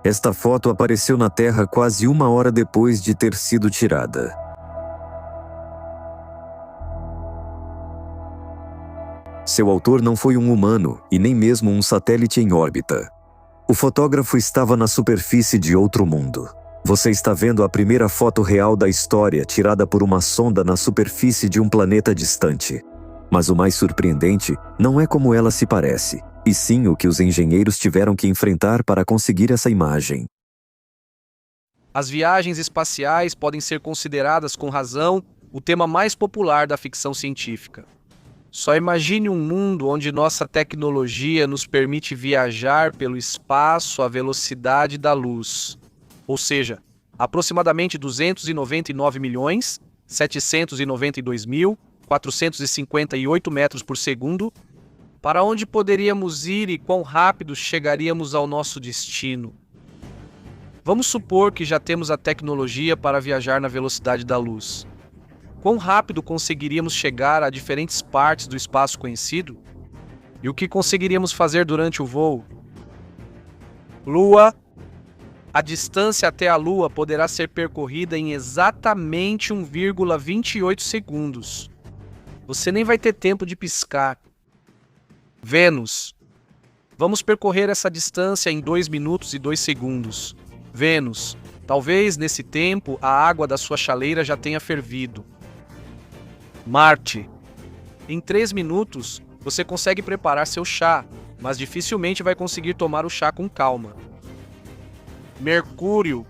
Esta foto apareceu na Terra quase 1 hora depois de ter sido tirada. Seu autor não foi um humano e nem mesmo um satélite em órbita. O fotógrafo estava na superfície de outro mundo. Você está vendo a primeira foto real da história tirada por uma sonda na superfície de um planeta distante. Mas o mais surpreendente não é como ela se parece, e sim o que os engenheiros tiveram que enfrentar para conseguir essa imagem. As viagens espaciais podem ser consideradas, com razão, o tema mais popular da ficção científica. Só imagine um mundo onde nossa tecnologia nos permite viajar pelo espaço à velocidade da luz, ou seja, aproximadamente 299.792.458 metros por segundo, para onde poderíamos ir e quão rápido chegaríamos ao nosso destino. Vamos supor que já temos a tecnologia para viajar na velocidade da luz. Quão rápido conseguiríamos chegar a diferentes partes do espaço conhecido? E o que conseguiríamos fazer durante o voo? Lua. A distância até a Lua poderá ser percorrida em exatamente 1,28 segundos. Você nem vai ter tempo de piscar. Vênus. Vamos percorrer essa distância em 2 minutos e 2 segundos. Vênus. Talvez, nesse tempo, a água da sua chaleira já tenha fervido. Marte. Em 3 minutos, você consegue preparar seu chá, mas dificilmente vai conseguir tomar o chá com calma. Mercúrio.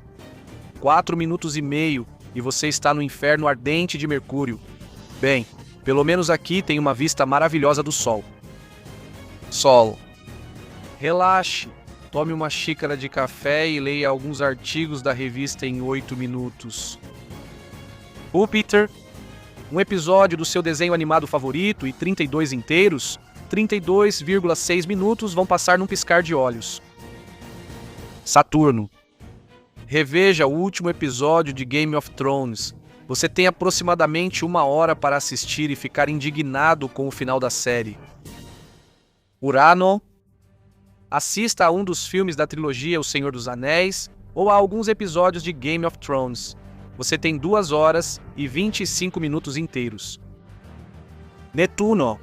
4 minutos e meio e você está no inferno ardente de Mercúrio. Bem, pelo menos aqui tem uma vista maravilhosa do Sol. Sol. Relaxe, tome uma xícara de café e leia alguns artigos da revista em 8 minutos. Júpiter. Um episódio do seu desenho animado favorito e 32 inteiros, 32,6 minutos vão passar num piscar de olhos. Saturno. Reveja o último episódio de Game of Thrones. Você tem aproximadamente 1 hora para assistir e ficar indignado com o final da série. Urano. Assista a um dos filmes da trilogia O Senhor dos Anéis ou a alguns episódios de Game of Thrones. Você tem 2 horas e 25 minutos inteiros. Netuno.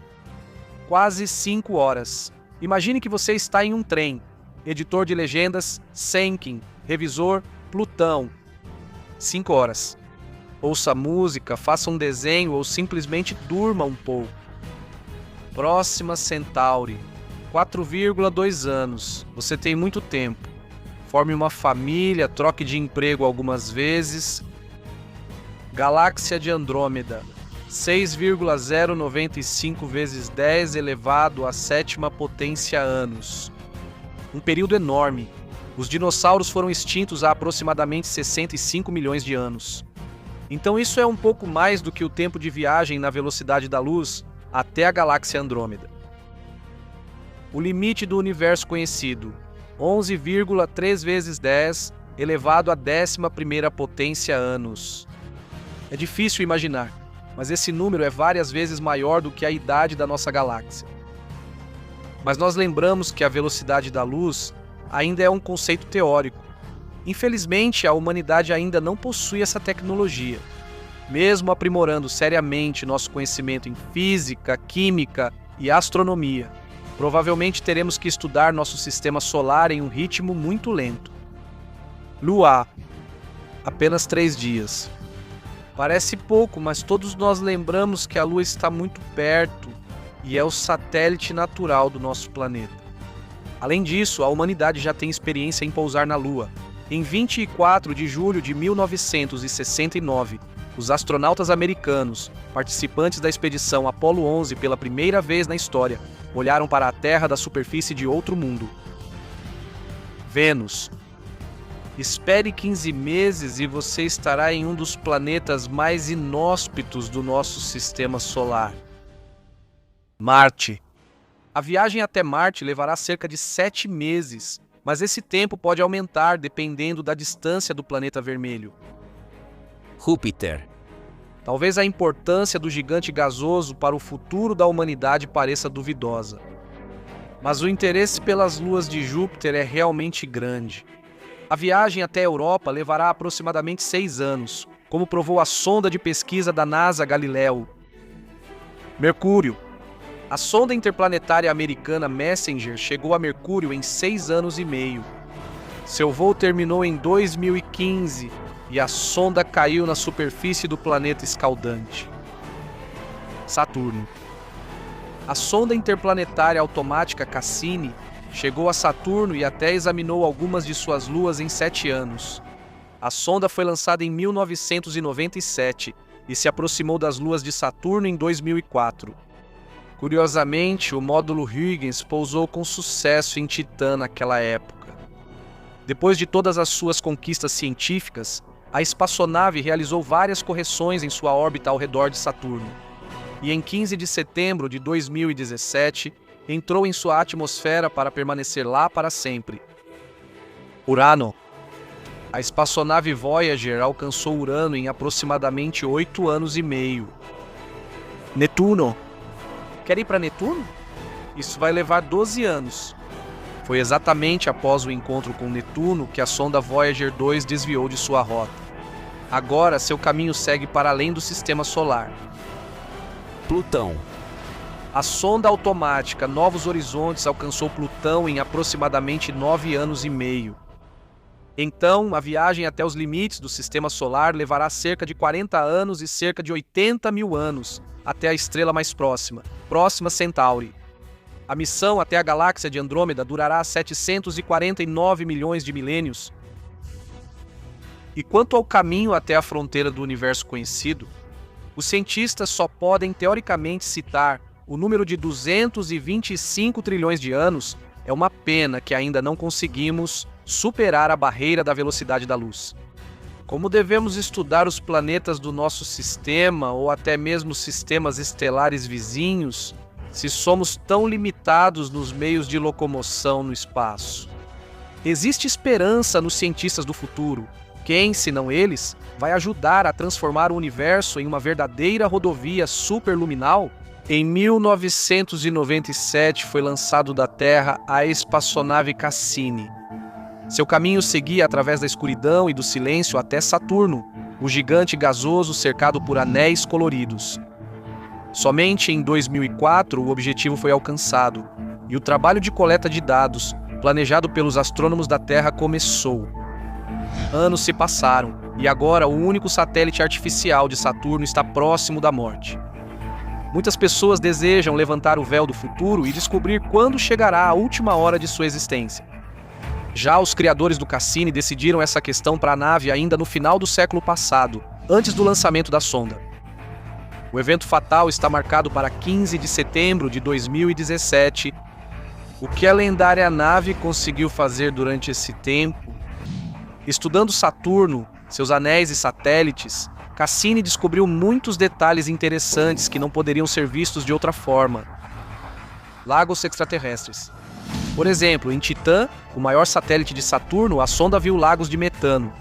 Quase 5 horas. Imagine que você está em um trem. Editor de legendas, Senkin. Revisor, Plutão. 5 horas. Ouça música, faça um desenho ou simplesmente durma um pouco. Próxima Centauri. 4,2 anos. Você tem muito tempo. Forme uma família, troque de emprego algumas vezes. Galáxia de Andrômeda. 6,095 vezes 10 elevado à 7ª potência anos. Um período enorme. Os dinossauros foram extintos há aproximadamente 65 milhões de anos. Então isso é um pouco mais do que o tempo de viagem na velocidade da luz até a galáxia Andrômeda. O limite do universo conhecido. 11,3 vezes 10 elevado à 11ª potência anos. É difícil imaginar, mas esse número é várias vezes maior do que a idade da nossa galáxia. Mas nós lembramos que a velocidade da luz ainda é um conceito teórico. Infelizmente, a humanidade ainda não possui essa tecnologia. Mesmo aprimorando seriamente nosso conhecimento em física, química e astronomia, provavelmente teremos que estudar nosso sistema solar em um ritmo muito lento. Lua. Apenas 3 dias. Parece pouco, mas todos nós lembramos que a Lua está muito perto e é o satélite natural do nosso planeta. Além disso, a humanidade já tem experiência em pousar na Lua. Em 24 de julho de 1969, os astronautas americanos, participantes da expedição Apollo 11 pela primeira vez na história, olharam para a Terra da superfície de outro mundo. Vênus. Espere 15 meses e você estará em um dos planetas mais inóspitos do nosso sistema solar. Marte. A viagem até Marte levará cerca de 7 meses, mas esse tempo pode aumentar dependendo da distância do planeta vermelho. Júpiter. Talvez a importância do gigante gasoso para o futuro da humanidade pareça duvidosa. Mas o interesse pelas luas de Júpiter é realmente grande. A viagem até a Europa levará aproximadamente 6 anos, como provou a sonda de pesquisa da NASA Galileu. Mercúrio. A sonda interplanetária americana Messenger chegou a Mercúrio em 6 anos e meio. Seu voo terminou em 2015 e a sonda caiu na superfície do planeta escaldante. Saturno. A sonda interplanetária automática Cassini chegou a Saturno e até examinou algumas de suas luas em 7 anos. A sonda foi lançada em 1997 e se aproximou das luas de Saturno em 2004. Curiosamente, o módulo Huygens pousou com sucesso em Titã naquela época. Depois de todas as suas conquistas científicas, a espaçonave realizou várias correções em sua órbita ao redor de Saturno. E em 15 de setembro de 2017, entrou em sua atmosfera para permanecer lá para sempre. Urano. A espaçonave Voyager alcançou Urano em aproximadamente 8 anos e meio. Netuno. Quer ir para Netuno? Isso vai levar 12 anos. Foi exatamente após o encontro com Netuno que a sonda Voyager 2 desviou de sua rota. Agora, seu caminho segue para além do sistema solar. Plutão. A sonda automática Novos Horizontes alcançou Plutão em aproximadamente 9 anos e meio. Então, a viagem até os limites do sistema solar levará cerca de 40 anos e cerca de 80 mil anos até a estrela mais próxima, Próxima Centauri. A missão até a galáxia de Andrômeda durará 749 milhões de milênios. E quanto ao caminho até a fronteira do universo conhecido, os cientistas só podem teoricamente citar o número de 225 trilhões de anos. É uma pena que ainda não conseguimos superar a barreira da velocidade da luz. Como devemos estudar os planetas do nosso sistema ou até mesmo sistemas estelares vizinhos, se somos tão limitados nos meios de locomoção no espaço? Existe esperança nos cientistas do futuro. Quem, se não eles, vai ajudar a transformar o universo em uma verdadeira rodovia superluminal? Em 1997 foi lançado da Terra a espaçonave Cassini. Seu caminho seguia através da escuridão e do silêncio até Saturno, o gigante gasoso cercado por anéis coloridos. Somente em 2004 o objetivo foi alcançado, e o trabalho de coleta de dados, planejado pelos astrônomos da Terra, começou. Anos se passaram, e agora o único satélite artificial de Saturno está próximo da morte. Muitas pessoas desejam levantar o véu do futuro e descobrir quando chegará a última hora de sua existência. Já os criadores do Cassini decidiram essa questão para a nave ainda no final do século passado, antes do lançamento da sonda. O evento fatal está marcado para 15 de setembro de 2017. O que a lendária nave conseguiu fazer durante esse tempo? Estudando Saturno, seus anéis e satélites, Cassini descobriu muitos detalhes interessantes que não poderiam ser vistos de outra forma. Lagos extraterrestres. Por exemplo, em Titã, o maior satélite de Saturno, a sonda viu lagos de metano.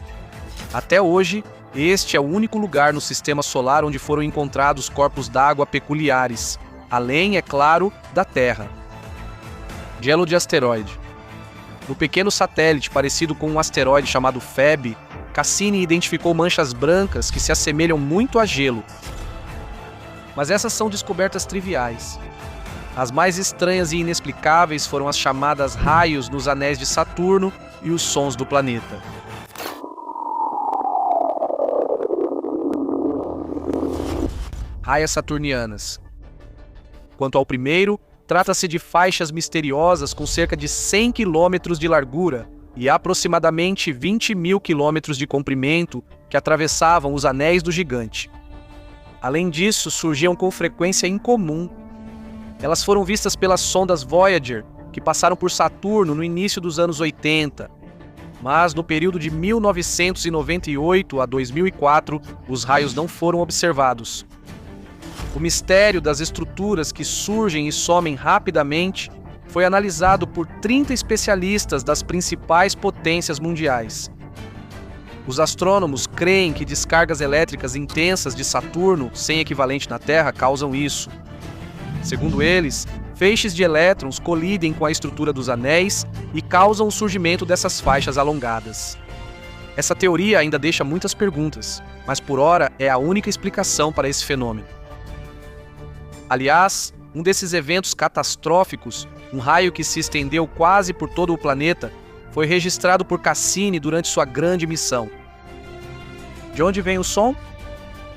Até hoje, este é o único lugar no sistema solar onde foram encontrados corpos d'água peculiares, além, é claro, da Terra. Gelo de asteroide. No pequeno satélite parecido com um asteroide chamado Phoebe, Cassini identificou manchas brancas que se assemelham muito a gelo. Mas essas são descobertas triviais. As mais estranhas e inexplicáveis foram as chamadas raios nos anéis de Saturno e os sons do planeta. Raias saturnianas. Quanto ao primeiro, trata-se de faixas misteriosas com cerca de 100 quilômetros de largura e aproximadamente 20 mil quilômetros de comprimento que atravessavam os anéis do gigante. Além disso, surgiam com frequência incomum. Elas foram vistas pelas sondas Voyager, que passaram por Saturno no início dos anos 80. Mas no período de 1998 a 2004, os raios não foram observados. O mistério das estruturas que surgem e somem rapidamente foi analisado por 30 especialistas das principais potências mundiais. Os astrônomos creem que descargas elétricas intensas de Saturno, sem equivalente na Terra, causam isso. Segundo eles, Feixes de elétrons colidem com a estrutura dos anéis e causam o surgimento dessas faixas alongadas. Essa teoria ainda deixa muitas perguntas, mas por hora é a única explicação para esse fenômeno. Aliás, um desses eventos catastróficos, um raio que se estendeu quase por todo o planeta, foi registrado por Cassini durante sua grande missão. De onde vem o som?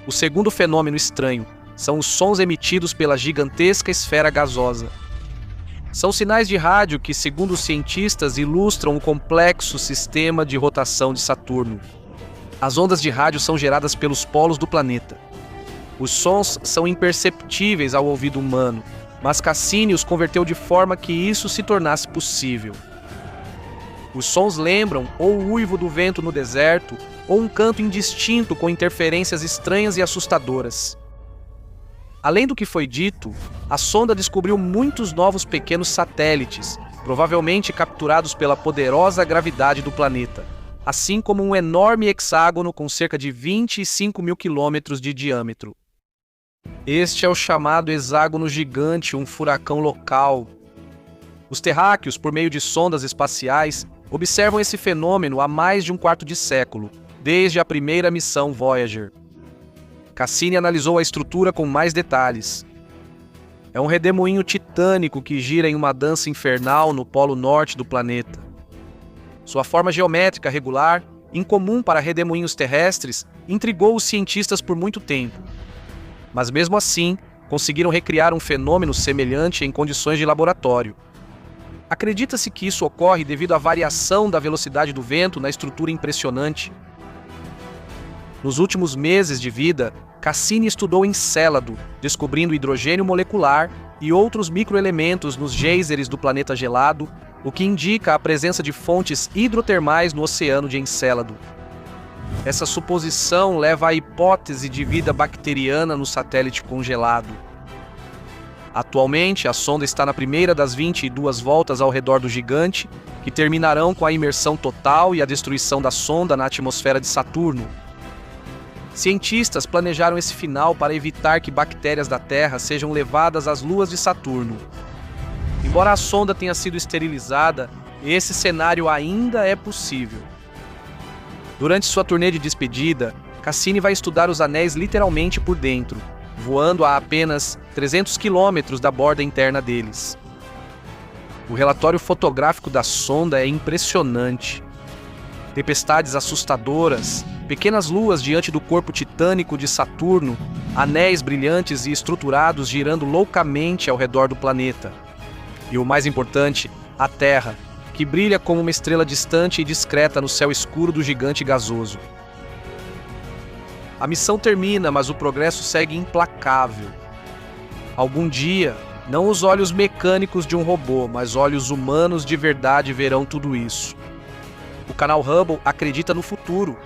O segundo fenômeno estranho são os sons emitidos pela gigantesca esfera gasosa. São sinais de rádio que, segundo os cientistas, ilustram o complexo sistema de rotação de Saturno. As ondas de rádio são geradas pelos polos do planeta. Os sons são imperceptíveis ao ouvido humano, mas Cassini os converteu de forma que isso se tornasse possível. Os sons lembram ou o uivo do vento no deserto, ou um canto indistinto com interferências estranhas e assustadoras. Além do que foi dito, a sonda descobriu muitos novos pequenos satélites, provavelmente capturados pela poderosa gravidade do planeta, assim como um enorme hexágono com cerca de 25 mil quilômetros de diâmetro. Este é o chamado hexágono gigante, um furacão local. Os terráqueos, por meio de sondas espaciais, observam esse fenômeno há mais de um quarto de século, desde a primeira missão Voyager. Cassini analisou a estrutura com mais detalhes. É um redemoinho titânico que gira em uma dança infernal no polo norte do planeta. Sua forma geométrica regular, incomum para redemoinhos terrestres, intrigou os cientistas por muito tempo. Mas mesmo assim, conseguiram recriar um fenômeno semelhante em condições de laboratório. Acredita-se que isso ocorre devido à variação da velocidade do vento na estrutura impressionante. Nos últimos meses de vida, Cassini estudou Encélado, descobrindo hidrogênio molecular e outros microelementos nos geysers do planeta gelado, o que indica a presença de fontes hidrotermais no oceano de Encélado. Essa suposição leva à hipótese de vida bacteriana no satélite congelado. Atualmente, a sonda está na primeira das 22 voltas ao redor do gigante, que terminarão com a imersão total e a destruição da sonda na atmosfera de Saturno. Cientistas planejaram esse final para evitar que bactérias da Terra sejam levadas às luas de Saturno. Embora a sonda tenha sido esterilizada, esse cenário ainda é possível. Durante sua turnê de despedida, Cassini vai estudar os anéis literalmente por dentro, voando a apenas 300 quilômetros da borda interna deles. O relatório fotográfico da sonda é impressionante. Tempestades assustadoras, pequenas luas diante do corpo titânico de Saturno, anéis brilhantes e estruturados girando loucamente ao redor do planeta. E o mais importante, a Terra, que brilha como uma estrela distante e discreta no céu escuro do gigante gasoso. A missão termina, mas o progresso segue implacável. Algum dia, não os olhos mecânicos de um robô, mas olhos humanos de verdade verão tudo isso. O canal Hubble acredita no futuro.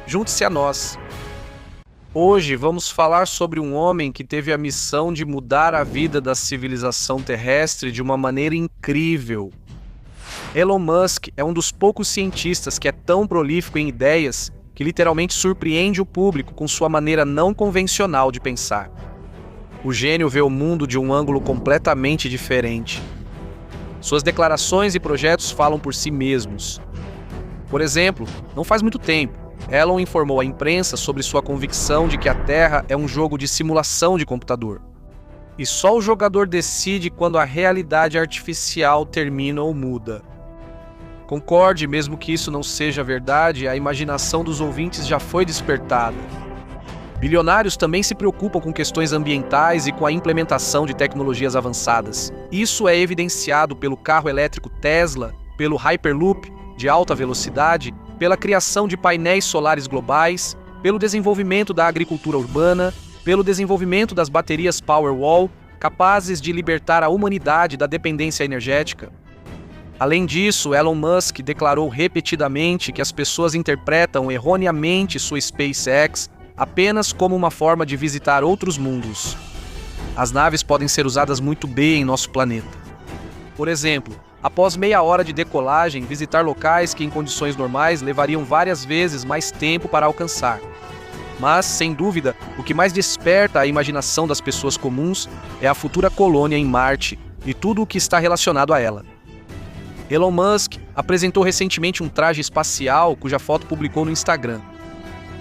Junte-se a nós. Hoje vamos falar sobre um homem que teve a missão de mudar a vida da civilização terrestre de uma maneira incrível. Elon Musk é um dos poucos cientistas que é tão prolífico em ideias que literalmente surpreende o público com sua maneira não convencional de pensar. O gênio vê o mundo de um ângulo completamente diferente. Suas declarações e projetos falam por si mesmos. Por exemplo, não faz muito tempo, Elon informou à imprensa sobre sua convicção de que a Terra é um jogo de simulação de computador. E só o jogador decide quando a realidade artificial termina ou muda. Concorde, mesmo que isso não seja verdade, a imaginação dos ouvintes já foi despertada. Bilionários também se preocupam com questões ambientais e com a implementação de tecnologias avançadas. Isso é evidenciado pelo carro elétrico Tesla, pelo Hyperloop de alta velocidade, pela criação de painéis solares globais, pelo desenvolvimento da agricultura urbana, pelo desenvolvimento das baterias Powerwall, capazes de libertar a humanidade da dependência energética. Além disso, Elon Musk declarou repetidamente que as pessoas interpretam erroneamente sua SpaceX apenas como uma forma de visitar outros mundos. As naves podem ser usadas muito bem em nosso planeta. Por exemplo, após meia hora de decolagem, visitar locais que em condições normais levariam várias vezes mais tempo para alcançar. Mas, sem dúvida, o que mais desperta a imaginação das pessoas comuns é a futura colônia em Marte, e tudo o que está relacionado a ela. Elon Musk apresentou recentemente um traje espacial cuja foto publicou no Instagram.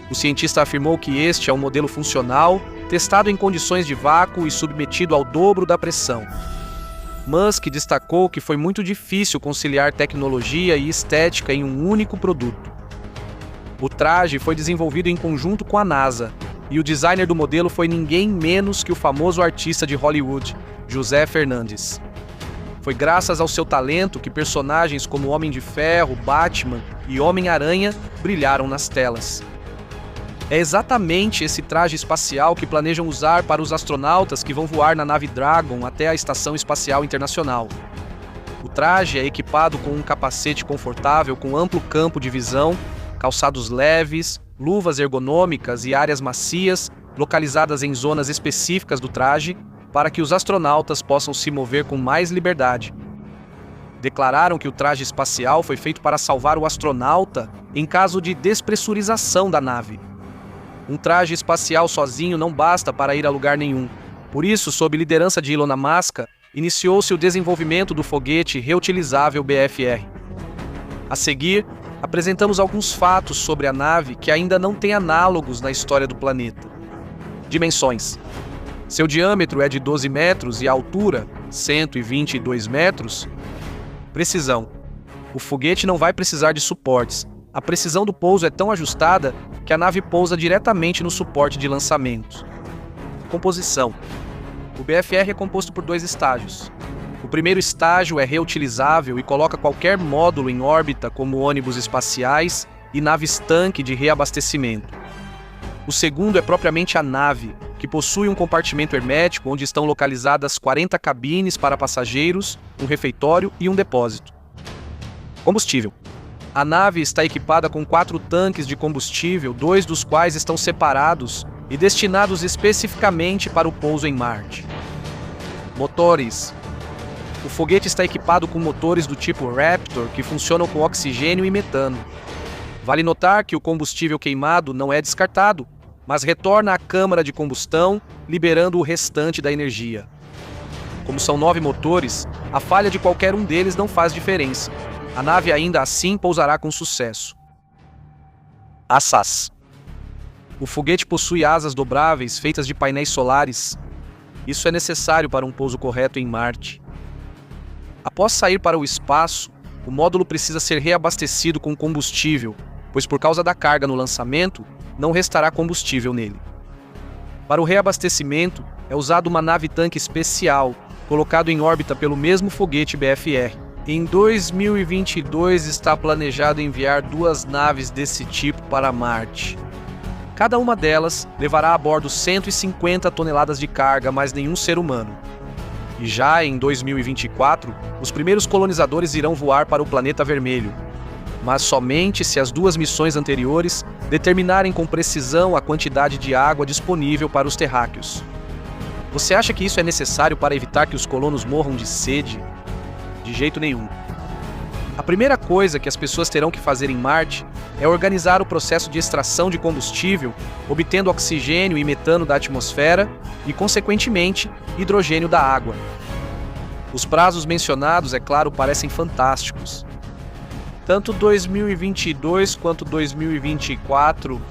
O cientista afirmou que este é um modelo funcional, testado em condições de vácuo e submetido ao dobro da pressão. Musk destacou que foi muito difícil conciliar tecnologia e estética em um único produto. O traje foi desenvolvido em conjunto com a NASA, e o designer do modelo foi ninguém menos que o famoso artista de Hollywood, José Fernandes. Foi graças ao seu talento que personagens como Homem de Ferro, Batman e Homem-Aranha brilharam nas telas. É exatamente esse traje espacial que planejam usar para os astronautas que vão voar na nave Dragon até a Estação Espacial Internacional. O traje é equipado com um capacete confortável com amplo campo de visão, calçados leves, luvas ergonômicas e áreas macias localizadas em zonas específicas do traje para que os astronautas possam se mover com mais liberdade. Declararam que o traje espacial foi feito para salvar o astronauta em caso de despressurização da nave. Um traje espacial sozinho não basta para ir a lugar nenhum. Por isso, sob liderança de Elon Musk, iniciou-se o desenvolvimento do foguete reutilizável BFR. A seguir, apresentamos alguns fatos sobre a nave que ainda não têm análogos na história do planeta. Dimensões. Seu diâmetro é de 12 metros e a altura, 122 metros. Precisão. O foguete não vai precisar de suportes. A precisão do pouso é tão ajustada que a nave pousa diretamente no suporte de lançamento. Composição. O BFR é composto por 2 estágios. O primeiro estágio é reutilizável e coloca qualquer módulo em órbita, como ônibus espaciais e naves-tanque de reabastecimento. O segundo é propriamente a nave, que possui um compartimento hermético onde estão localizadas 40 cabines para passageiros, um refeitório e um depósito. Combustível. A nave está equipada com 4 tanques de combustível, 2 dos quais estão separados e destinados especificamente para o pouso em Marte. Motores. O foguete está equipado com motores do tipo Raptor que funcionam com oxigênio e metano. Vale notar que o combustível queimado não é descartado, mas retorna à câmara de combustão, liberando o restante da energia. Como são 9 motores, a falha de qualquer um deles não faz diferença. A nave ainda assim pousará com sucesso. Asas. O foguete possui asas dobráveis feitas de painéis solares. Isso é necessário para um pouso correto em Marte. Após sair para o espaço, o módulo precisa ser reabastecido com combustível, pois por causa da carga no lançamento, não restará combustível nele. Para o reabastecimento, é usada uma nave-tanque especial, colocado em órbita pelo mesmo foguete BFR. Em 2022 está planejado enviar 2 naves desse tipo para Marte. Cada uma delas levará a bordo 150 toneladas de carga, mas nenhum ser humano. E já em 2024, os primeiros colonizadores irão voar para o planeta vermelho. Mas somente se as 2 missões anteriores determinarem com precisão a quantidade de água disponível para os terráqueos. Você acha que isso é necessário para evitar que os colonos morram de sede? De jeito nenhum. A primeira coisa que as pessoas terão que fazer em Marte é organizar o processo de extração de combustível, obtendo oxigênio e metano da atmosfera e, consequentemente, hidrogênio da água. Os prazos mencionados, é claro, parecem fantásticos. Tanto 2022 quanto 2024,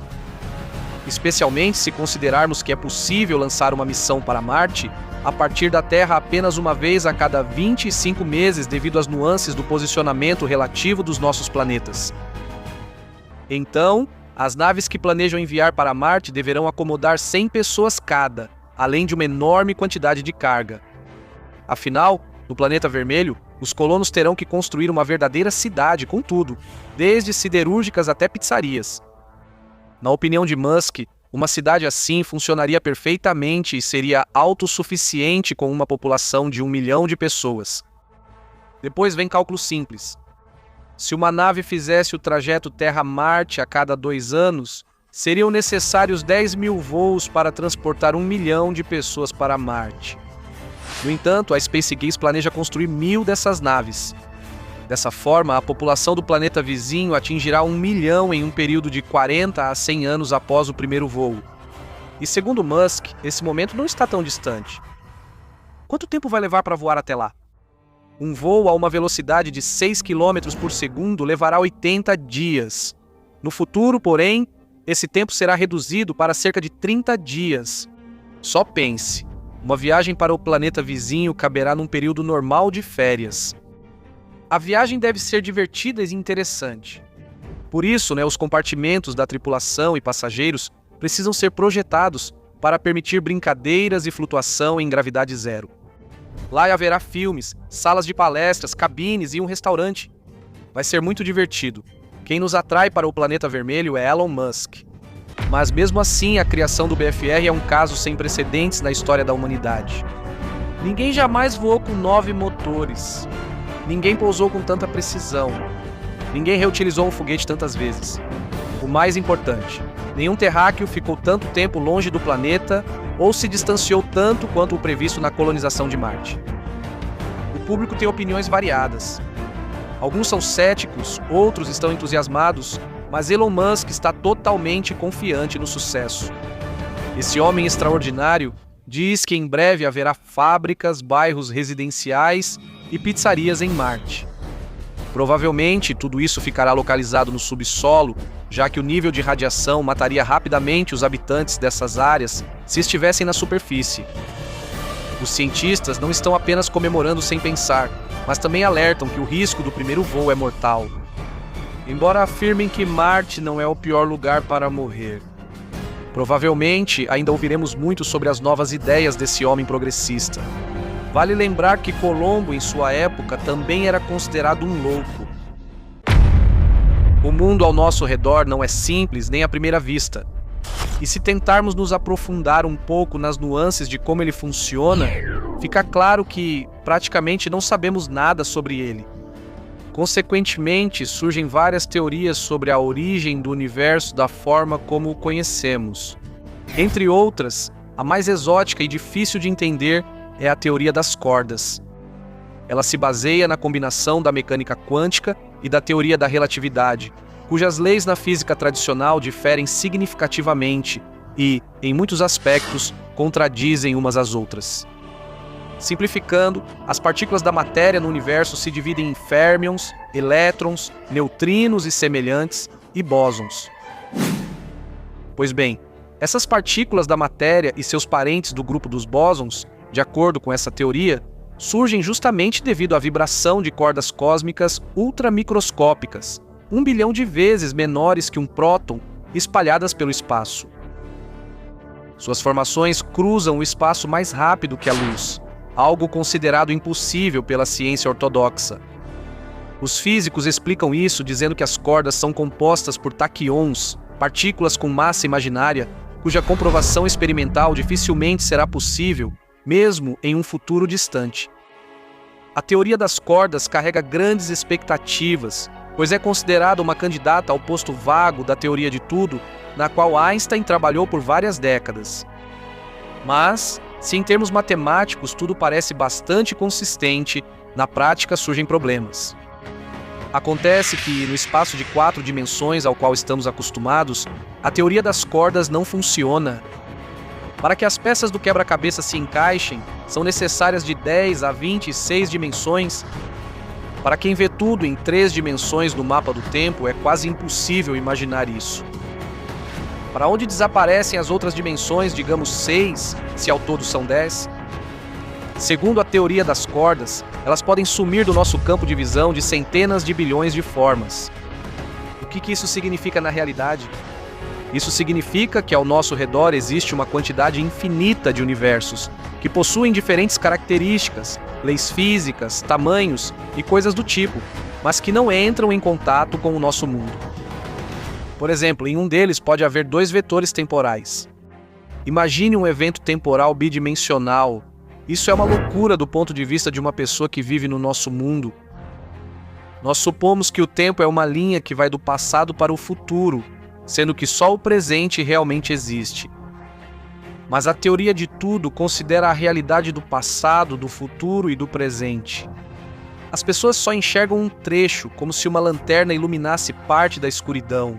especialmente se considerarmos que é possível lançar uma missão para Marte a partir da Terra apenas uma vez a cada 25 meses devido às nuances do posicionamento relativo dos nossos planetas. Então, as naves que planejam enviar para Marte deverão acomodar 100 pessoas cada, além de uma enorme quantidade de carga. Afinal, no planeta vermelho, os colonos terão que construir uma verdadeira cidade com tudo, desde siderúrgicas até pizzarias. Na opinião de Musk, uma cidade assim funcionaria perfeitamente e seria autossuficiente com uma população de 1 milhão de pessoas. Depois vem cálculo simples. Se uma nave fizesse o trajeto Terra-Marte a cada 2 anos, seriam necessários 10 mil voos para transportar 1 milhão de pessoas para Marte. No entanto, a SpaceX planeja construir 1.000 dessas naves. Dessa forma, a população do planeta vizinho atingirá 1 milhão em um período de 40 a 100 anos após o primeiro voo. E segundo Musk, esse momento não está tão distante. Quanto tempo vai levar para voar até lá? Um voo a uma velocidade de 6 km por segundo levará 80 dias. No futuro, porém, esse tempo será reduzido para cerca de 30 dias. Só pense, uma viagem para o planeta vizinho caberá num período normal de férias. A viagem deve ser divertida e interessante. Por isso, os compartimentos da tripulação e passageiros precisam ser projetados para permitir brincadeiras e flutuação em gravidade zero. Lá haverá filmes, salas de palestras, cabines e um restaurante. Vai ser muito divertido. Quem nos atrai para o planeta vermelho é Elon Musk. Mas mesmo assim, a criação do BFR é um caso sem precedentes na história da humanidade. Ninguém jamais voou com 9 motores. Ninguém pousou com tanta precisão. Ninguém reutilizou um foguete tantas vezes. O mais importante, nenhum terráqueo ficou tanto tempo longe do planeta ou se distanciou tanto quanto o previsto na colonização de Marte. O público tem opiniões variadas. Alguns são céticos, outros estão entusiasmados, mas Elon Musk está totalmente confiante no sucesso. Esse homem extraordinário diz que em breve haverá fábricas, bairros residenciais e pizzarias em Marte. Provavelmente tudo isso ficará localizado no subsolo, já que o nível de radiação mataria rapidamente os habitantes dessas áreas se estivessem na superfície. Os cientistas não estão apenas comemorando sem pensar, mas também alertam que o risco do primeiro voo é mortal. Embora afirmem que Marte não é o pior lugar para morrer. Provavelmente ainda ouviremos muito sobre as novas ideias desse homem progressista. Vale lembrar que Colombo, em sua época, também era considerado um louco. O mundo ao nosso redor não é simples nem à primeira vista. E se tentarmos nos aprofundar um pouco nas nuances de como ele funciona, fica claro que praticamente não sabemos nada sobre ele. Consequentemente, surgem várias teorias sobre a origem do universo da forma como o conhecemos. Entre outras, a mais exótica e difícil de entender é a teoria das cordas. Ela se baseia na combinação da mecânica quântica e da teoria da relatividade, cujas leis na física tradicional diferem significativamente e, em muitos aspectos, contradizem umas às outras. Simplificando, as partículas da matéria no universo se dividem em férmions, elétrons, neutrinos e semelhantes e bósons. Pois bem, essas partículas da matéria e seus parentes do grupo dos bósons, de acordo com essa teoria, surgem justamente devido à vibração de cordas cósmicas ultramicroscópicas, 1 bilhão de vezes menores que um próton, espalhadas pelo espaço. Suas formações cruzam o espaço mais rápido que a luz, algo considerado impossível pela ciência ortodoxa. Os físicos explicam isso dizendo que as cordas são compostas por taquions, partículas com massa imaginária, cuja comprovação experimental dificilmente será possível, mesmo em um futuro distante. A teoria das cordas carrega grandes expectativas, pois é considerada uma candidata ao posto vago da teoria de tudo, na qual Einstein trabalhou por várias décadas. Mas, se em termos matemáticos tudo parece bastante consistente, na prática surgem problemas. Acontece que, no espaço de 4 dimensões ao qual estamos acostumados, a teoria das cordas não funciona. Para que as peças do quebra-cabeça se encaixem, são necessárias de 10 a 26 dimensões. Para quem vê tudo em 3 dimensões no mapa do tempo, é quase impossível imaginar isso. Para onde desaparecem as outras dimensões, digamos 6, se ao todo são 10? Segundo a teoria das cordas, elas podem sumir do nosso campo de visão de centenas de bilhões de formas. O que isso significa na realidade? Isso significa que ao nosso redor existe uma quantidade infinita de universos, que possuem diferentes características, leis físicas, tamanhos e coisas do tipo, mas que não entram em contato com o nosso mundo. Por exemplo, em um deles pode haver 2 vetores temporais. Imagine um evento temporal bidimensional. Isso é uma loucura do ponto de vista de uma pessoa que vive no nosso mundo. Nós supomos que o tempo é uma linha que vai do passado para o futuro, sendo que só o presente realmente existe. Mas a teoria de tudo considera a realidade do passado, do futuro e do presente. As pessoas só enxergam um trecho, como se uma lanterna iluminasse parte da escuridão.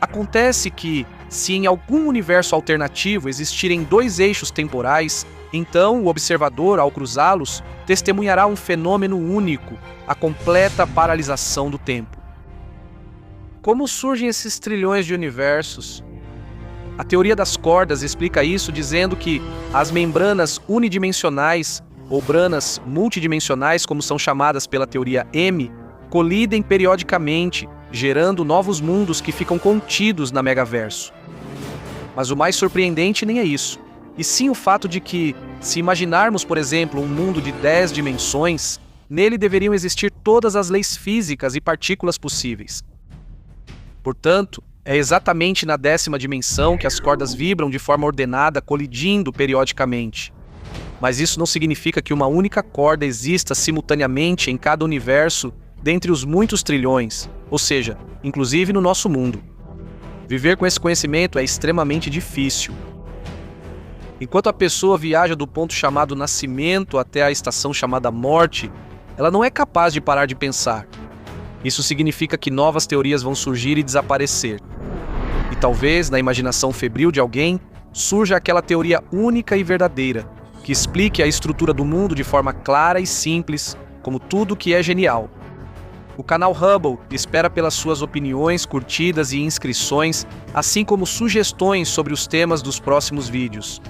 Acontece que, se em algum universo alternativo existirem dois eixos temporais, então o observador, ao cruzá-los, testemunhará um fenômeno único, a completa paralisação do tempo. Como surgem esses trilhões de universos? A teoria das cordas explica isso dizendo que as membranas unidimensionais, ou branas multidimensionais, como são chamadas pela teoria M, colidem periodicamente, gerando novos mundos que ficam contidos na megaverso. Mas o mais surpreendente nem é isso, e sim o fato de que, se imaginarmos, por exemplo, um mundo de 10 dimensões, nele deveriam existir todas as leis físicas e partículas possíveis. Portanto, é exatamente na 10ª dimensão que as cordas vibram de forma ordenada, colidindo periodicamente. Mas isso não significa que uma única corda exista simultaneamente em cada universo dentre os muitos trilhões, ou seja, inclusive no nosso mundo. Viver com esse conhecimento é extremamente difícil. Enquanto a pessoa viaja do ponto chamado nascimento até a estação chamada morte, ela não é capaz de parar de pensar. Isso significa que novas teorias vão surgir e desaparecer. E talvez, na imaginação febril de alguém, surja aquela teoria única e verdadeira, que explique a estrutura do mundo de forma clara e simples, como tudo que é genial. O canal Hubble espera pelas suas opiniões, curtidas e inscrições, assim como sugestões sobre os temas dos próximos vídeos.